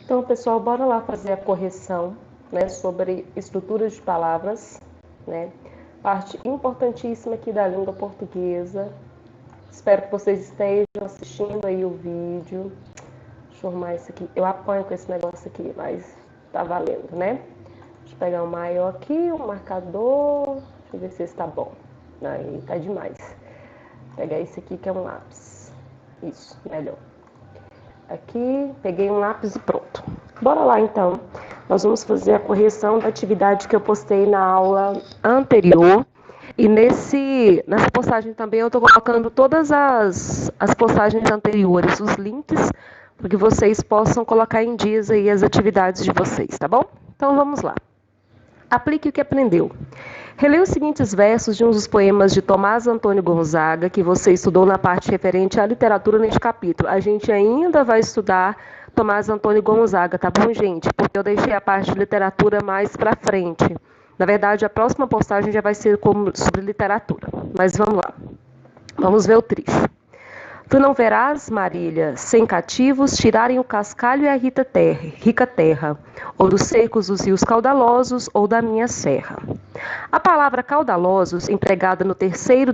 Então, pessoal, bora lá fazer a correção, né, sobre estruturas de palavras, né? Parte importantíssima aqui da língua portuguesa. Espero que vocês estejam assistindo aí o vídeo. Deixa eu arrumar isso aqui. Eu apanho com esse negócio aqui, mas tá valendo, né? Deixa eu pegar um maior aqui, um marcador. Deixa eu ver se esse tá bom. Aí tá demais. Vou pegar esse aqui que é um lápis. Isso, melhor. Aqui, peguei um lápis e pronto. Bora lá então. Nós vamos fazer a correção da atividade que eu postei na aula anterior. E nessa postagem também eu estou colocando todas as postagens anteriores, os links, para que vocês possam colocar em dias aí as atividades de vocês, tá bom? Então vamos lá. Aplique o que aprendeu. Releia os seguintes versos de um dos poemas de Tomás Antônio Gonzaga, que você estudou na parte referente à literatura neste capítulo. A gente ainda vai estudar Tomás Antônio Gonzaga, tá bom, gente? Porque eu deixei a parte de literatura mais para frente. Na verdade, a próxima postagem já vai ser sobre literatura. Mas vamos lá. Vamos ver o trecho. Tu não verás, Marília, sem cativos tirarem o cascalho e a rica terra, ou dos secos os rios caudalosos, ou da minha serra. A palavra caudalosos, empregada no terceiro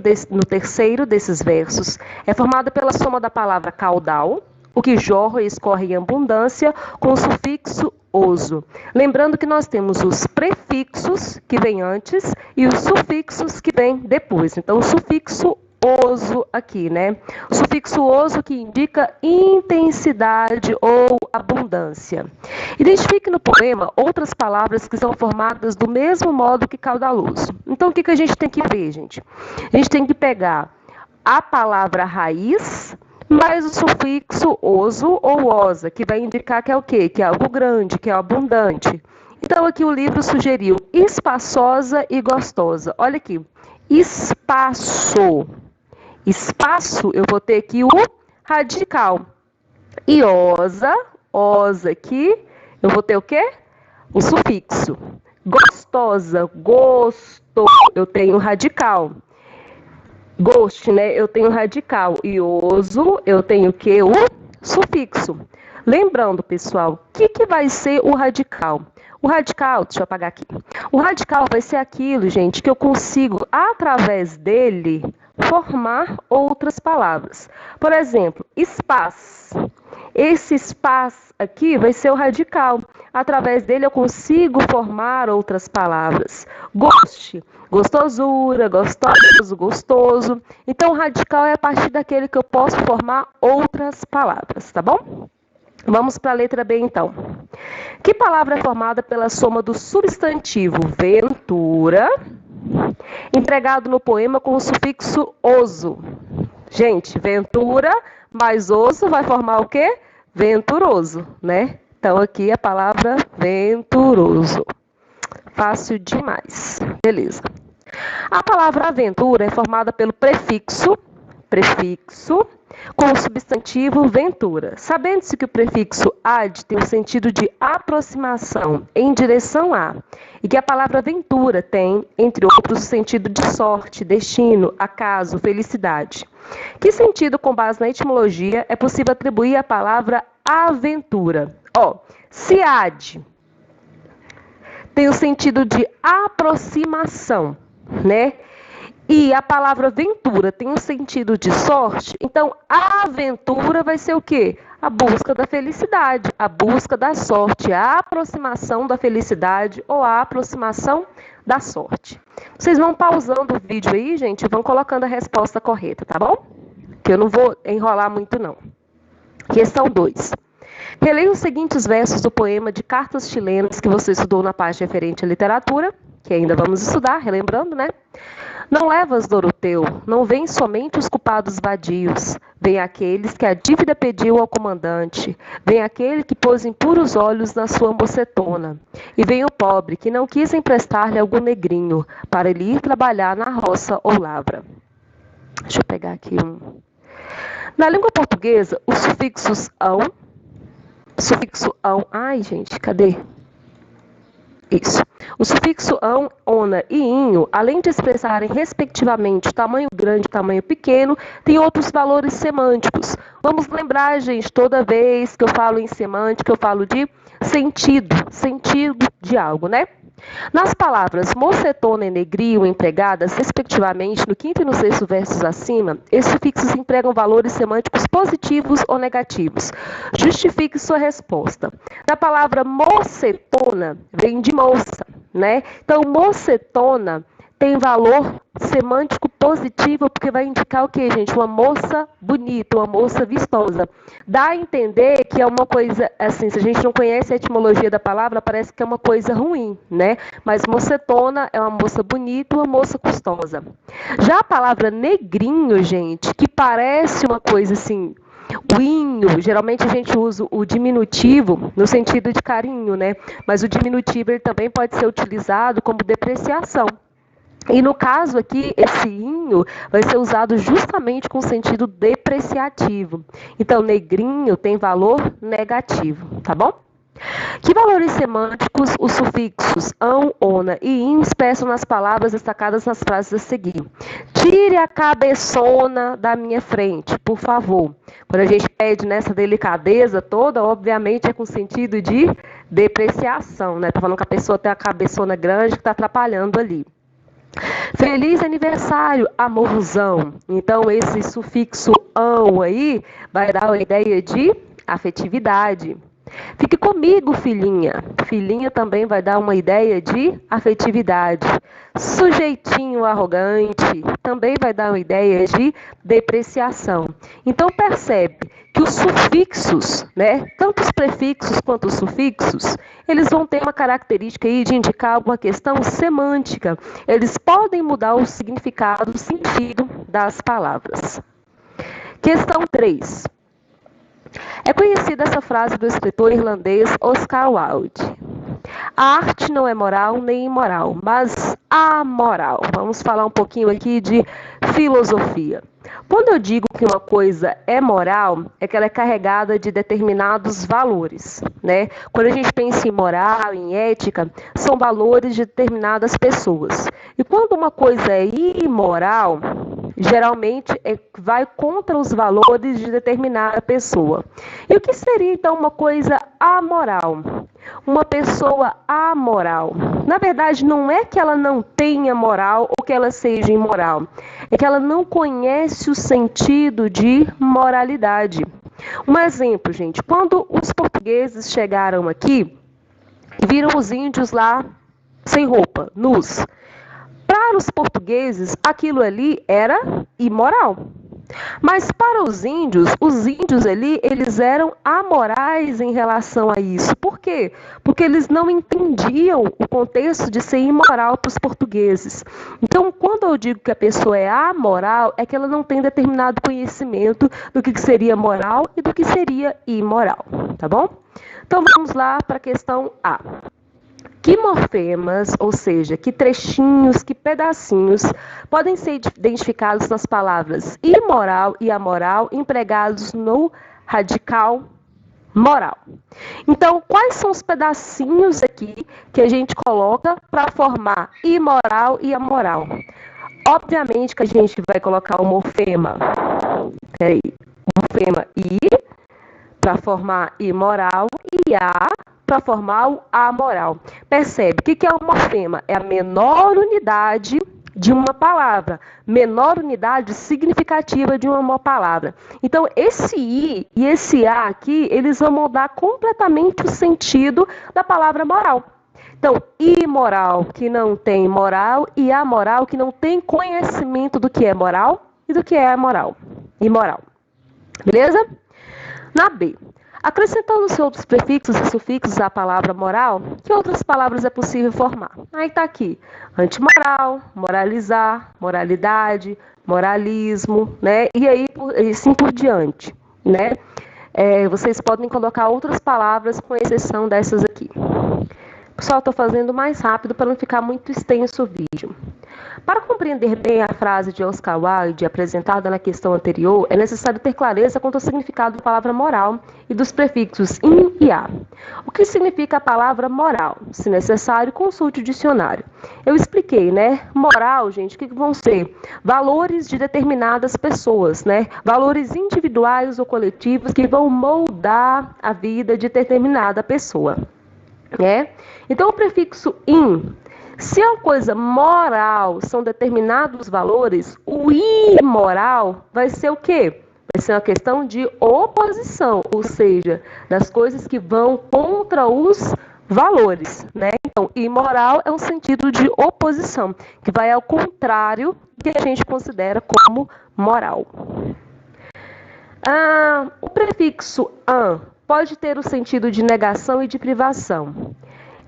desses versos, é formada pela soma da palavra caudal, o que jorra e escorre em abundância, com o sufixo oso. Lembrando que nós temos os prefixos, que vêm antes, e os sufixos, que vêm depois. Então, o sufixo oso aqui, né? O sufixo oso que indica intensidade ou abundância. Identifique no poema outras palavras que são formadas do mesmo modo que caudaloso. Então, o que a gente tem que ver, gente? A gente tem que pegar a palavra raiz mais o sufixo oso ou osa, que vai indicar que é o quê? Que é algo grande, que é abundante. Então, aqui o livro sugeriu espaçosa e gostosa. Olha aqui, espaço. Espaço, eu vou ter aqui o radical. E osa aqui, eu vou ter o quê? O sufixo. Gostosa, gosto, eu tenho radical. Goste, né? Eu tenho radical. E oso, eu tenho o quê? O sufixo. Lembrando, pessoal, o que vai ser o radical? O radical, deixa eu apagar aqui. O radical vai ser aquilo, gente, que eu consigo, através dele, formar outras palavras. Por exemplo, espaço. Esse espaço aqui vai ser o radical. Através dele eu consigo formar outras palavras. Goste, gostosura, gostoso, gostoso. Então, o radical é a partir daquele que eu posso formar outras palavras, tá bom? Vamos para a letra B, então. Que palavra é formada pela soma do substantivo ventura, empregado no poema com o sufixo oso? Gente, ventura mais oso vai formar o quê? Venturoso, né? Então, aqui a palavra venturoso. Fácil demais. Beleza. A palavra aventura é formada pelo prefixo, com o substantivo ventura. Sabendo-se que o prefixo ad tem o sentido de aproximação em direção a, e que a palavra ventura tem, entre outros, o sentido de sorte, destino, acaso, felicidade. Que sentido, com base na etimologia, é possível atribuir à palavra aventura? Se ad tem o sentido de aproximação, né? E a palavra ventura tem o sentido de sorte, então a aventura vai ser o quê? A busca da felicidade, a busca da sorte, a aproximação da felicidade ou a aproximação da sorte. Vocês vão pausando o vídeo aí, gente, e vão colocando a resposta correta, tá bom? Que eu não vou enrolar muito, não. Questão 2. Releia os seguintes versos do poema de Cartas Chilenas que você estudou na parte referente à literatura, que ainda vamos estudar, relembrando, né? Não levas, Doroteu, não vêm somente os culpados vadios, vem aqueles que a dívida pediu ao comandante, vem aquele que pôs impuros olhos na sua mocetona, e vem o pobre que não quis emprestar-lhe algum negrinho, para ele ir trabalhar na roça ou lavra. Deixa eu pegar aqui um. Na língua portuguesa, os sufixo ai gente, cadê? Isso. O sufixo ão, ona e inho, além de expressarem respectivamente tamanho grande e tamanho pequeno, tem outros valores semânticos. Vamos lembrar, gente, toda vez que eu falo em semântica, eu falo de sentido de algo, né? Nas palavras mocetona e negrio empregadas, respectivamente, no quinto e no sexto versos acima, esses sufixos empregam valores semânticos positivos ou negativos. Justifique sua resposta. Na palavra mocetona, vem de moça, né? Então, mocetona tem valor semântico positivo, porque vai indicar o quê, gente? Uma moça bonita, uma moça vistosa. Dá a entender que é uma coisa, assim, se a gente não conhece a etimologia da palavra, parece que é uma coisa ruim, né? Mas mocetona é uma moça bonita, uma moça custosa. Já a palavra negrinho, gente, que parece uma coisa assim, o inho, geralmente a gente usa o diminutivo no sentido de carinho, né? Mas o diminutivo ele também pode ser utilizado como depreciação. E no caso aqui, esse inho vai ser usado justamente com sentido depreciativo. Então, negrinho tem valor negativo, tá bom? Que valores semânticos os sufixos ão, ona e in expressam nas palavras destacadas nas frases a seguir? Tire a cabeçona da minha frente, por favor. Quando a gente pede nessa delicadeza toda, obviamente é com sentido de depreciação, né? Tá falando que a pessoa tem a cabeçona grande que está atrapalhando ali. Feliz aniversário, amorzão. Então, esse sufixo ão aí vai dar uma ideia de afetividade. Fique comigo, filhinha. Filhinha também vai dar uma ideia de afetividade. Sujeitinho arrogante também vai dar uma ideia de depreciação. Então, percebe que os sufixos, né, tanto os prefixos quanto os sufixos, eles vão ter uma característica aí de indicar uma questão semântica. Eles podem mudar o significado, o sentido das palavras. Questão 3. É conhecida essa frase do escritor irlandês Oscar Wilde. A arte não é moral nem imoral, mas amoral. Vamos falar um pouquinho aqui de filosofia. Quando eu digo que uma coisa é moral, é que ela é carregada de determinados valores, né? Quando a gente pensa em moral, em ética, são valores de determinadas pessoas. E quando uma coisa é imoral, geralmente vai contra os valores de determinada pessoa. E o que seria então uma coisa amoral? Uma pessoa amoral. Na verdade, não é que ela não tenha moral ou que ela seja imoral. É que ela não conhece o sentido de moralidade. Um exemplo, gente. Quando os portugueses chegaram aqui, viram os índios lá sem roupa, nus. Para os portugueses, aquilo ali era imoral. Mas para os índios ali, eles eram amorais em relação a isso. Por quê? Porque eles não entendiam o contexto de ser imoral para os portugueses. Então, quando eu digo que a pessoa é amoral, é que ela não tem determinado conhecimento do que seria moral e do que seria imoral, tá bom? Então, vamos lá para a questão A. Que morfemas, ou seja, que trechinhos, que pedacinhos, podem ser identificados nas palavras imoral e amoral empregados no radical moral? Então, quais são os pedacinhos aqui que a gente coloca para formar imoral e amoral? Obviamente que a gente vai colocar o morfema, morfema I para formar imoral e A para formar o amoral. Percebe? O que é um morfema? É a menor unidade de uma palavra, menor unidade significativa de uma palavra. Então, esse I e esse A aqui, eles vão mudar completamente o sentido da palavra moral. Então, imoral, que não tem moral, e amoral, que não tem conhecimento do que é moral e do que é amoral. Imoral. Beleza? Na B. Acrescentando os outros prefixos e sufixos à palavra moral, que outras palavras é possível formar? Aí está aqui, antimoral, moralizar, moralidade, moralismo, né? E aí assim por diante, né? Vocês podem colocar outras palavras com exceção dessas aqui. Pessoal, estou fazendo mais rápido para não ficar muito extenso o vídeo. Para compreender bem a frase de Oscar Wilde apresentada na questão anterior, é necessário ter clareza quanto ao significado da palavra moral e dos prefixos in e a. O que significa a palavra moral? Se necessário, consulte o dicionário. Eu expliquei, né? Moral, gente, o que vão ser? Valores de determinadas pessoas, né? Valores individuais ou coletivos que vão moldar a vida de determinada pessoa. Então, o prefixo in, se é uma coisa moral, são determinados valores, o imoral vai ser o quê? Vai ser uma questão de oposição, ou seja, das coisas que vão contra os valores, né? Então, imoral é um sentido de oposição, que vai ao contrário do que a gente considera como moral. O prefixo an pode ter o sentido de negação e de privação.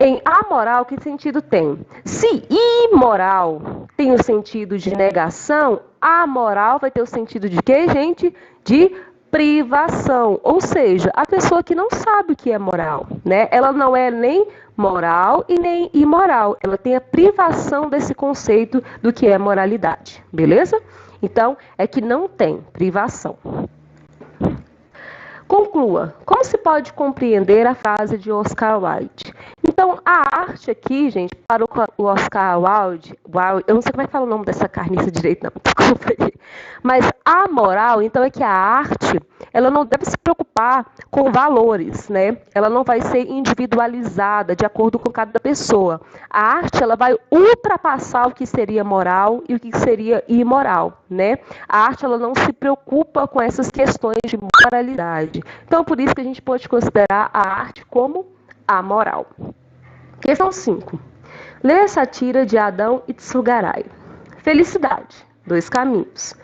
Em amoral, que sentido tem? Se imoral tem o sentido de negação, amoral vai ter o sentido de quê, gente? De privação. Ou seja, a pessoa que não sabe o que é moral, né? Ela não é nem moral e nem imoral. Ela tem a privação desse conceito do que é moralidade. Beleza? Então, é que não tem privação. Conclua. Como se pode compreender a frase de Oscar Wilde? Então, a arte aqui, gente, para o Oscar Wilde, eu não sei como é que fala o nome dessa carniça direito, não, desculpa aí. Mas a moral, então, é que a arte, ela não deve se preocupar com valores, né? Ela não vai ser individualizada de acordo com cada pessoa. A arte, ela vai ultrapassar o que seria moral e o que seria imoral, né? A arte, ela não se preocupa com essas questões de moralidade. Então, por isso que a gente pode considerar a arte como amoral. Questão 5. Lê a sátira de Adão e Tsugarai. Felicidade, 2 caminhos.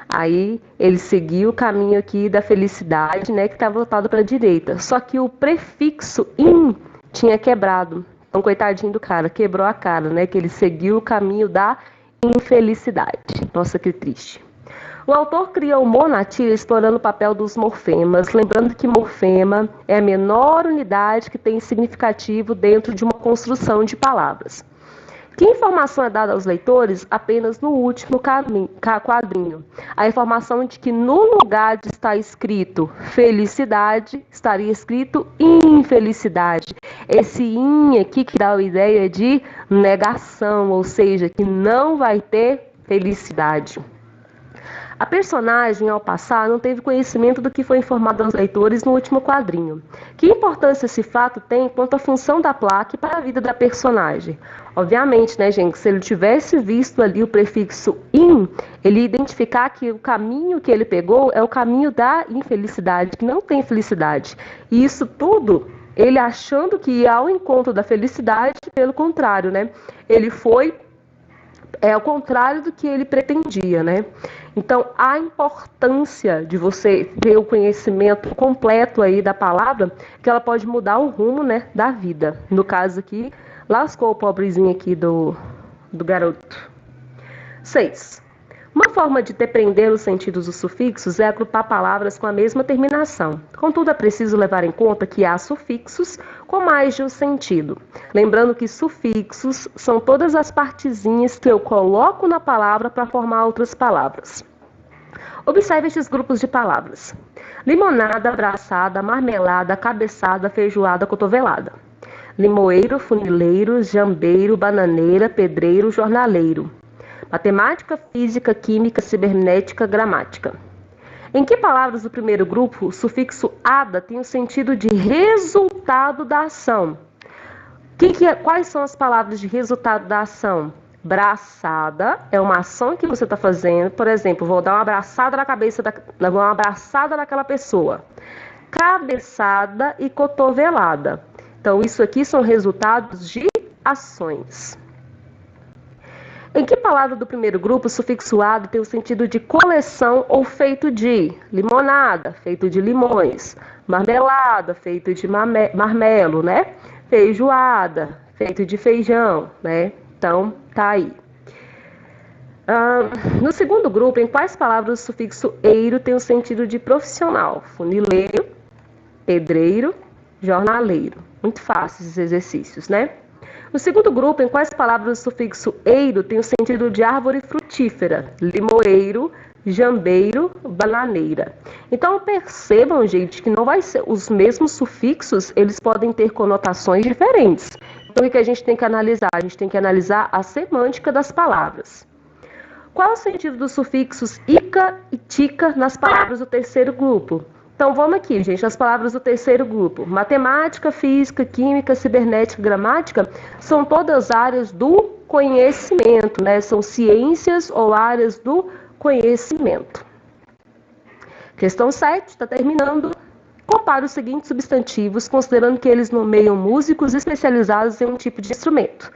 Aí ele seguiu o caminho aqui da felicidade, né, que está voltado para a direita. Só que o prefixo in tinha quebrado. Então, coitadinho do cara, quebrou a cara, né, que ele seguiu o caminho da infelicidade. Nossa, que triste. O autor cria o humor na tira explorando o papel dos morfemas, lembrando que morfema é a menor unidade que tem significativo dentro de uma construção de palavras. Que informação é dada aos leitores apenas no último quadrinho? A informação de que no lugar de estar escrito felicidade, estaria escrito infelicidade. Esse in aqui que dá a ideia de negação, ou seja, que não vai ter felicidade. A personagem, ao passar, não teve conhecimento do que foi informado aos leitores no último quadrinho. Que importância esse fato tem quanto à função da placa para a vida da personagem? Obviamente, né, gente, se ele tivesse visto ali o prefixo in, ele ia identificar que o caminho que ele pegou é o caminho da infelicidade, que não tem felicidade. E isso tudo, ele achando que ia ao encontro da felicidade, pelo contrário, né? Ele foi ao contrário do que ele pretendia, né? Então, a importância de você ter o conhecimento completo aí da palavra, que ela pode mudar o rumo, né, da vida. No caso aqui, lascou o pobrezinho aqui do garoto. 6. Uma forma de depreender os sentidos dos sufixos é agrupar palavras com a mesma terminação. Contudo, é preciso levar em conta que há sufixos com mais de um sentido. Lembrando que sufixos são todas as partezinhas que eu coloco na palavra para formar outras palavras. Observe estes grupos de palavras: limonada, abraçada, marmelada, cabeçada, feijoada, cotovelada. Limoeiro, funileiro, jambeiro, bananeira, pedreiro, jornaleiro. Matemática, física, química, cibernética, gramática. Em que palavras do primeiro grupo o sufixo ada tem o sentido de resultado da ação? Quais são as palavras de resultado da ação? Braçada é uma ação que você está fazendo. Por exemplo, vou dar uma abraçada na cabeça, uma abraçada naquela pessoa. Cabeçada e cotovelada. Então, isso aqui são resultados de ações. Em que palavra do primeiro grupo o sufixo ado tem o sentido de coleção ou feito de? Limonada, feito de limões. Marmelada, feito de marmelo, né? Feijoada, feito de feijão, né? Então, tá aí. No segundo grupo, em quais palavras o sufixo eiro tem o sentido de profissional? Funileiro, pedreiro, jornaleiro. Muito fáceis esses exercícios, né? No segundo grupo, em quais palavras o sufixo eiro tem o sentido de árvore frutífera? Limoeiro, jambeiro, bananeira. Então percebam, gente, que não vai ser os mesmos sufixos, eles podem ter conotações diferentes. Então o que a gente tem que analisar? A gente tem que analisar a semântica das palavras. Qual o sentido dos sufixos ica e tica nas palavras do terceiro grupo? Então vamos aqui, gente, as palavras do terceiro grupo. Matemática, física, química, cibernética, gramática são todas áreas do conhecimento, né? São ciências ou áreas do conhecimento. Questão 7, está terminando. Compare os seguintes substantivos, considerando que eles nomeiam músicos especializados em um tipo de instrumento.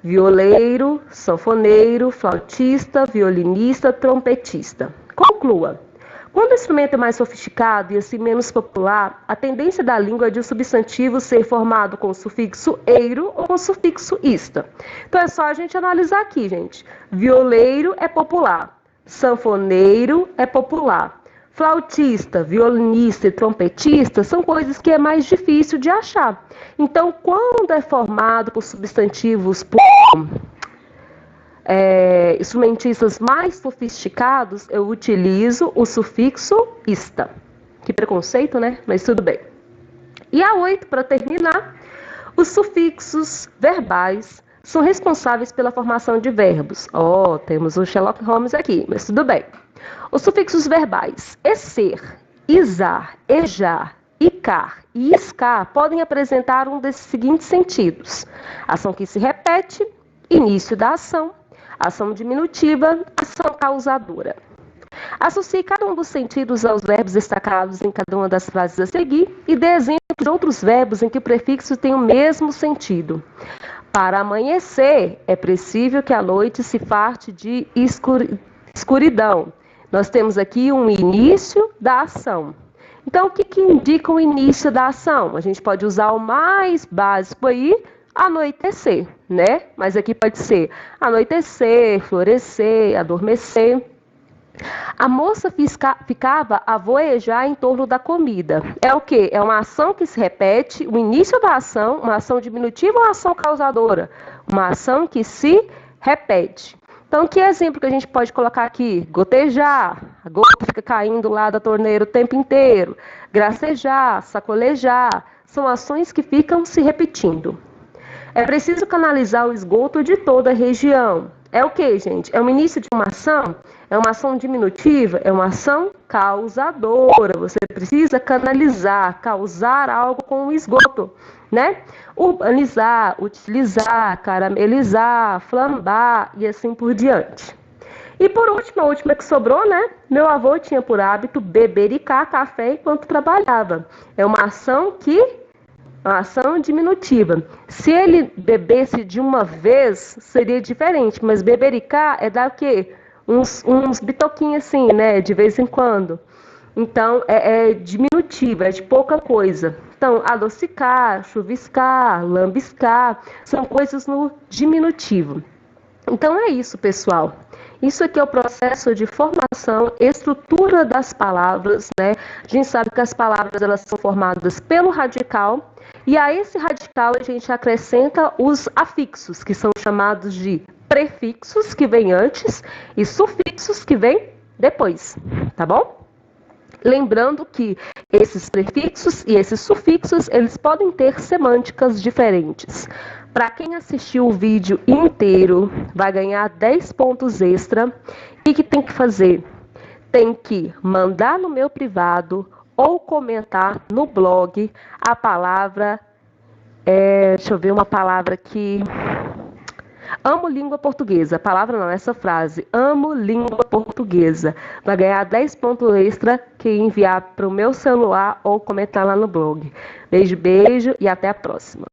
Violeiro, sanfoneiro, flautista, violinista, trompetista. Conclua. Quando o instrumento é mais sofisticado e assim menos popular, a tendência da língua é de um substantivo ser formado com o sufixo eiro ou com o sufixo ista. Então é só a gente analisar aqui, gente. Violeiro é popular, sanfoneiro é popular. Flautista, violinista e trompetista são coisas que é mais difícil de achar. Então, quando é formado por substantivos por instrumentistas mais sofisticados, eu utilizo o sufixo ista. Que preconceito, né? Mas tudo bem. E a 8, para terminar, os sufixos verbais são responsáveis pela formação de verbos. Temos o Sherlock Holmes aqui, mas tudo bem. Os sufixos verbais esser, isar, ejar, icar e iscar podem apresentar um desses seguintes sentidos: ação que se repete, início da ação, ação diminutiva, ação causadora. Associe cada um dos sentidos aos verbos destacados em cada uma das frases a seguir e dê exemplo de outros verbos em que o prefixo tem o mesmo sentido. Para amanhecer, é preciso que a noite se farte de escuridão. Nós temos aqui um início da ação. Então, o que indica o início da ação? A gente pode usar o mais básico aí, anoitecer, né? Mas aqui pode ser anoitecer, florescer, adormecer. A moça ficava a voejar em torno da comida. É o quê? É uma ação que se repete, o início da ação, uma ação diminutiva ou uma ação causadora? Uma ação que se repete. Então, que exemplo que a gente pode colocar aqui? Gotejar, a gota fica caindo lá da torneira o tempo inteiro. Gracejar, sacolejar, são ações que ficam se repetindo. É preciso canalizar o esgoto de toda a região. É o que, gente? É o início de uma ação? É uma ação diminutiva? É uma ação causadora. Você precisa canalizar, causar algo com o esgoto, né? Urbanizar, utilizar, caramelizar, flambar e assim por diante. E por último, a última que sobrou, né? Meu avô tinha por hábito bebericar café enquanto trabalhava. É uma ação diminutiva. Se ele bebesse de uma vez, seria diferente, mas bebericar é dar o quê? Uns bitoquinhos assim, né? De vez em quando. Então, é diminutiva, é de pouca coisa. Então, adocicar, chuviscar, lambiscar, são coisas no diminutivo. Então, é isso, pessoal. Isso aqui é o processo de formação, estrutura das palavras, né? A gente sabe que as palavras elas são formadas pelo radical, e a esse radical a gente acrescenta os afixos, que são chamados de prefixos, que vêm antes, e sufixos, que vêm depois, tá bom? Lembrando que esses prefixos e esses sufixos, eles podem ter semânticas diferentes. Para quem assistiu o vídeo inteiro, vai ganhar 10 pontos extra. O que tem que fazer? Tem que mandar no meu privado ou comentar no blog a palavra, deixa eu ver uma palavra aqui, amo língua portuguesa. Palavra não, essa frase, amo língua portuguesa. Vai ganhar 10 pontos extra que enviar para o meu celular ou comentar lá no blog. Beijo, beijo e até a próxima.